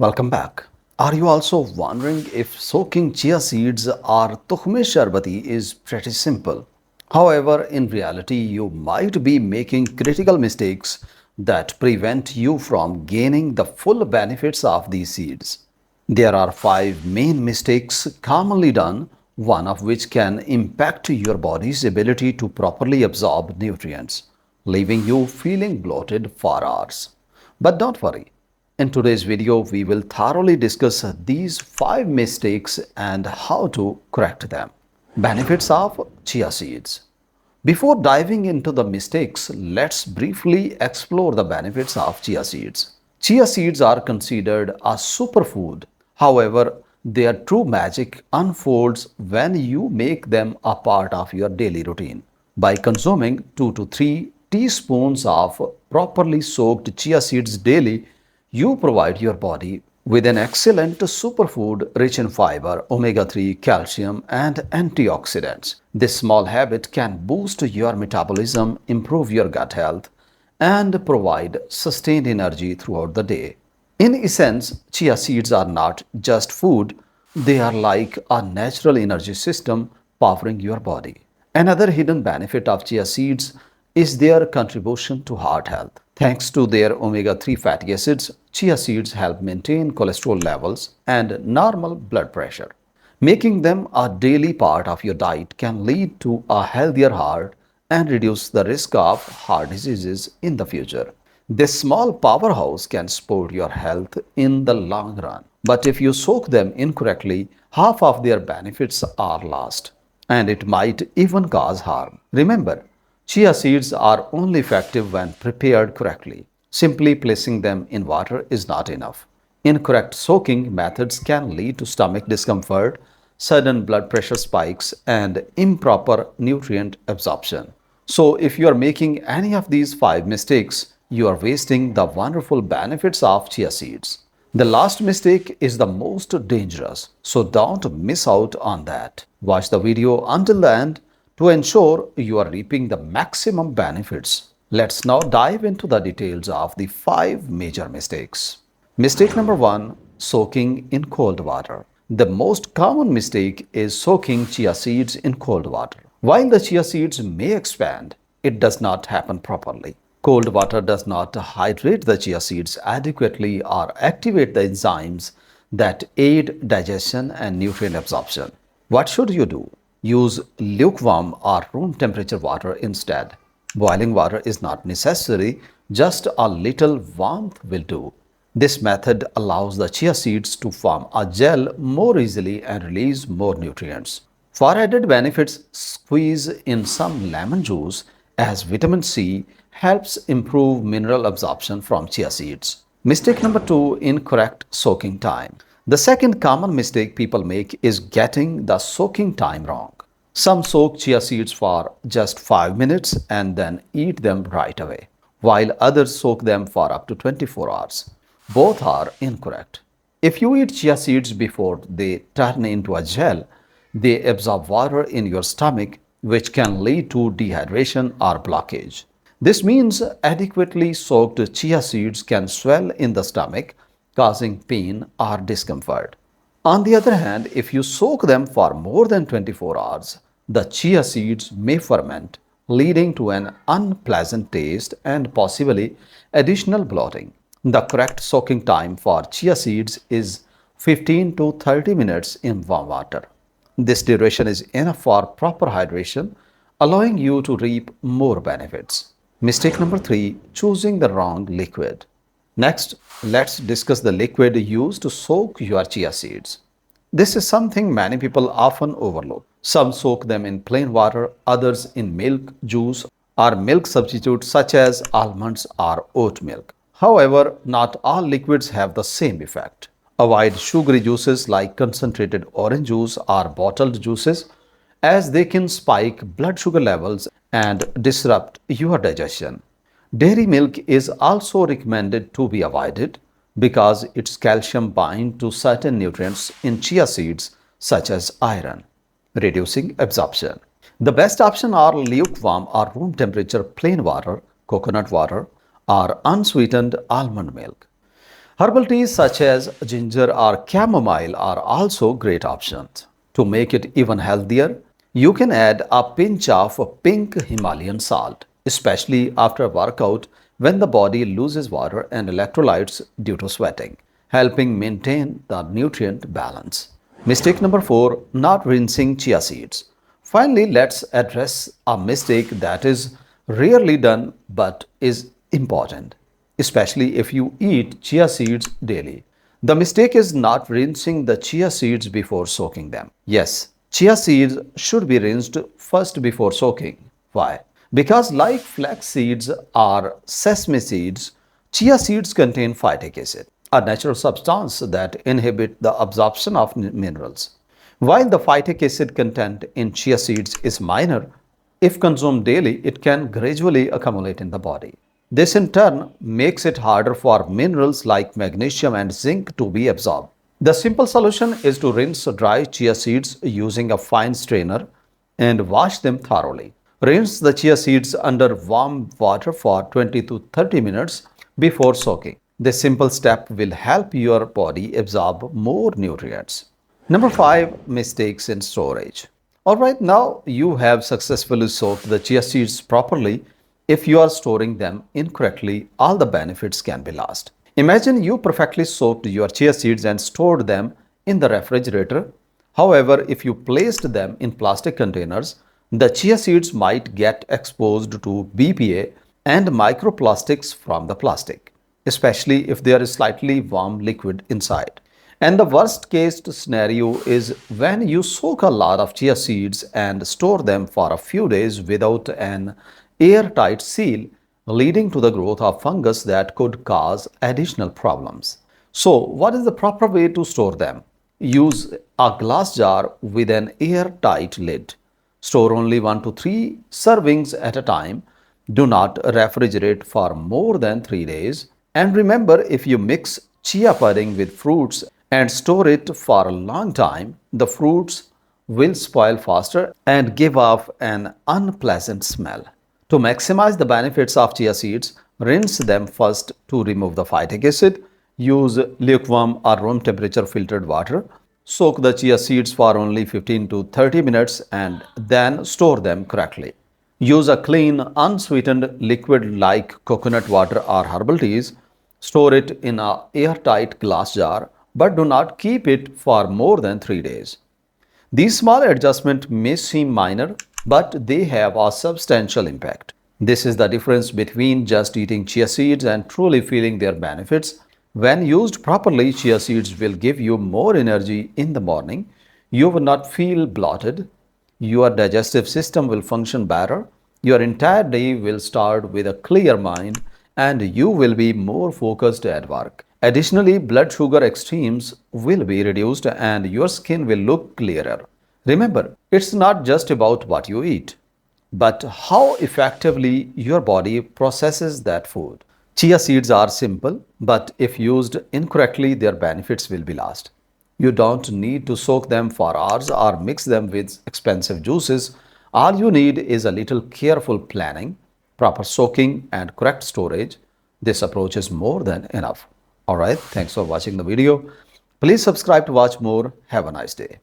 Welcome back. Are you also wondering if soaking chia seeds or tukhme sharbati is pretty simple? However, in reality, you might be making critical mistakes that prevent you from gaining the full benefits of these seeds. There are five main mistakes commonly done, one of which can impact your body's ability to properly absorb nutrients, leaving you feeling bloated for hours. But don't worry. In today's video, we will thoroughly discuss these five mistakes and how to correct them. Benefits of chia seeds. Before diving into the mistakes, let's briefly explore the benefits of chia seeds. Chia seeds are considered a superfood. However, their true magic unfolds when you make them a part of your daily routine. By consuming 2 to 3 teaspoons of properly soaked chia seeds daily, you provide your body with an excellent superfood rich in fiber, omega 3, calcium, and antioxidants. This small habit can boost your metabolism, improve your gut health, and provide sustained energy throughout the day. In essence, chia seeds are not just food, they are like a natural energy system powering your body. Another hidden benefit of chia seeds is their contribution to heart health. Thanks to their omega 3 fatty acids, chia seeds help maintain cholesterol levels and normal blood pressure. Making them a daily part of your diet can lead to a healthier heart and reduce the risk of heart diseases in the future. This small powerhouse can support your health in the long run. But if you soak them incorrectly, half of their benefits are lost, and it might even cause harm. Remember, chia seeds are only effective when prepared correctly. Simply placing them in water is not enough. Incorrect soaking methods can lead to stomach discomfort, sudden blood pressure spikes, and improper nutrient absorption. So, if you are making any of these five mistakes, you are wasting the wonderful benefits of chia seeds. The last mistake is the most dangerous, so don't miss out on that. Watch the video until the end to ensure you are reaping the maximum benefits. Let's now dive into the details of the five major mistakes. Mistake number one, soaking in cold water. The most common mistake is soaking chia seeds in cold water. While the chia seeds may expand, it does not happen properly. Cold water does not hydrate the chia seeds adequately or activate the enzymes that aid digestion and nutrient absorption. What should you do? Use lukewarm or room temperature water instead. Boiling water is not necessary, just a little warmth will do. This method allows the chia seeds to form a gel more easily and release more nutrients. For added benefits, squeeze in some lemon juice as vitamin C helps improve mineral absorption from chia seeds. Mistake number two, incorrect soaking time. The second common mistake people make is getting the soaking time wrong. Some soak chia seeds for just 5 minutes and then eat them right away, while others soak them for up to 24 hours. Both are incorrect. If you eat chia seeds before they turn into a gel, they absorb water in your stomach, which can lead to dehydration or blockage. This means adequately soaked chia seeds can swell in the stomach, causing pain or discomfort. On the other hand, if you soak them for more than 24 hours, the chia seeds may ferment, leading to an unpleasant taste and possibly additional bloating. The correct soaking time for chia seeds is 15 to 30 minutes in warm water. This duration is enough for proper hydration, allowing you to reap more benefits. Mistake number three, choosing the wrong liquid. Next, let's discuss the liquid used to soak your chia seeds. This is something many people often overlook. Some soak them in plain water, others in milk, juice, or milk substitutes such as almonds or oat milk. However, not all liquids have the same effect. Avoid sugary juices like concentrated orange juice or bottled juices, as they can spike blood sugar levels and disrupt your digestion. Dairy milk is also recommended to be avoided because its calcium binds to certain nutrients in chia seeds such as iron, reducing absorption. The best option are lukewarm or room temperature plain water, coconut water, or unsweetened almond milk. Herbal teas such as ginger or chamomile are also great options. To make it even healthier, you can add a pinch of pink Himalayan salt, especially after a workout when the body loses water and electrolytes due to sweating, helping maintain the nutrient balance. Mistake number 4, not rinsing chia seeds. Finally, let's address a mistake that is rarely done but is important, especially if you eat chia seeds daily. The mistake is not rinsing the chia seeds before soaking them. Yes, chia seeds should be rinsed first before soaking. Why? Because, like flax seeds or sesame seeds, chia seeds contain phytic acid, a natural substance that inhibits the absorption of minerals. While the phytic acid content in chia seeds is minor, if consumed daily, it can gradually accumulate in the body. This in turn makes it harder for minerals like magnesium and zinc to be absorbed. The simple solution is to rinse dry chia seeds using a fine strainer and wash them thoroughly. Rinse the chia seeds under warm water for 20 to 30 minutes before soaking. This simple step will help your body absorb more nutrients. Number 5, mistakes in storage. Alright, now you have successfully soaked the chia seeds properly. If you are storing them incorrectly, all the benefits can be lost. Imagine you perfectly soaked your chia seeds and stored them in the refrigerator. However, if you placed them in plastic containers, the chia seeds might get exposed to BPA and microplastics from the plastic, especially if there is slightly warm liquid inside. And the worst case scenario is when you soak a lot of chia seeds and store them for a few days without an airtight seal, leading to the growth of fungus that could cause additional problems. So, what is the proper way to store them? Use a glass jar with an airtight lid. Store only 1 to 3 servings at a time. Do not refrigerate for more than 3 days. And remember, if you mix chia pudding with fruits and store it for a long time, the fruits will spoil faster and give off an unpleasant smell. To maximize the benefits of chia seeds, rinse them first to remove the phytic acid. Use lukewarm or room temperature filtered water. Soak the chia seeds for only 15 to 30 minutes and then store them correctly. Use a clean, unsweetened liquid like coconut water or herbal teas. Store it in an airtight glass jar, but do not keep it for more than 3 days. These small adjustments may seem minor, but they have a substantial impact. This is the difference between just eating chia seeds and truly feeling their benefits. When used properly, chia seeds will give you more energy in the morning. You will not feel bloated. Your digestive system will function better. Your entire day will start with a clear mind and you will be more focused at work. Additionally, blood sugar extremes will be reduced and your skin will look clearer. Remember, it's not just about what you eat, but how effectively your body processes that food. Chia seeds are simple, but if used incorrectly, their benefits will be lost. You don't need to soak them for hours or mix them with expensive juices. All you need is a little careful planning, proper soaking, and correct storage. This approach is more than enough. Alright, thanks for watching the video. Please subscribe to watch more. Have a nice day.